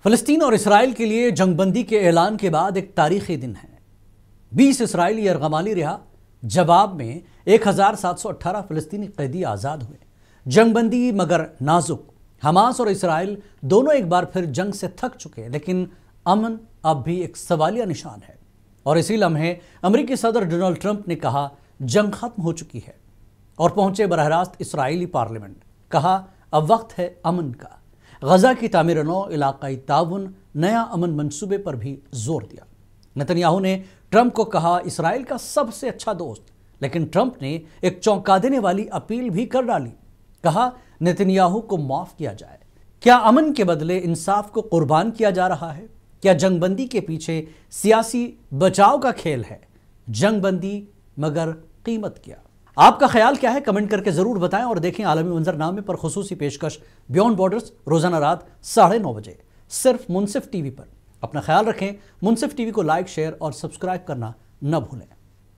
فلسطین اور اسرائیل کے لیے جنگ بندی کے اعلان کے بعد ایک تاریخی دن ہے۔ 20 اسرائیلی ارغمالی رہا، جواب میں 1718 فلسطینی قیدی آزاد ہوئے۔ جنگ بندی مگر نازک۔ حماس اور اسرائیل دونوں ایک بار پھر جنگ سے تھک چکے، لیکن امن اب بھی ایک سوالیہ نشان ہے۔ اور اسی لمحے امریکی صدر ڈونلڈ ٹرمپ نے کہا جنگ ختم ہو چکی ہے، اور پہنچے براہ راست اسرائیلی پارلیمنٹ۔ کہا اب وقت ہے امن کا۔ غزہ کی تعمیر نو، علاقائی تعاون، نیا امن منصوبے پر بھی زور دیا۔ نتنیاہو نے ٹرمپ کو کہا اسرائیل کا سب سے اچھا دوست، لیکن ٹرمپ نے ایک چونکا دینے والی اپیل بھی کر ڈالی۔ کہا نتنیاہو کو معاف کیا جائے۔ کیا امن کے بدلے انصاف کو قربان کیا جا رہا ہے؟ کیا جنگ بندی کے پیچھے سیاسی بچاؤ کا کھیل ہے؟ جنگ بندی مگر قیمت کیا؟ آپ کا خیال کیا ہے؟ کمنٹ کر کے ضرور بتائیں، اور دیکھیں عالمی منظر نامے پر خصوصی پیشکش بیونڈ بارڈرز روزانہ رات 9:30 بجے صرف منصف ٹی وی پر۔ اپنا خیال رکھیں۔ منصف ٹی وی کو لائک، شیئر اور سبسکرائب کرنا نہ بھولیں۔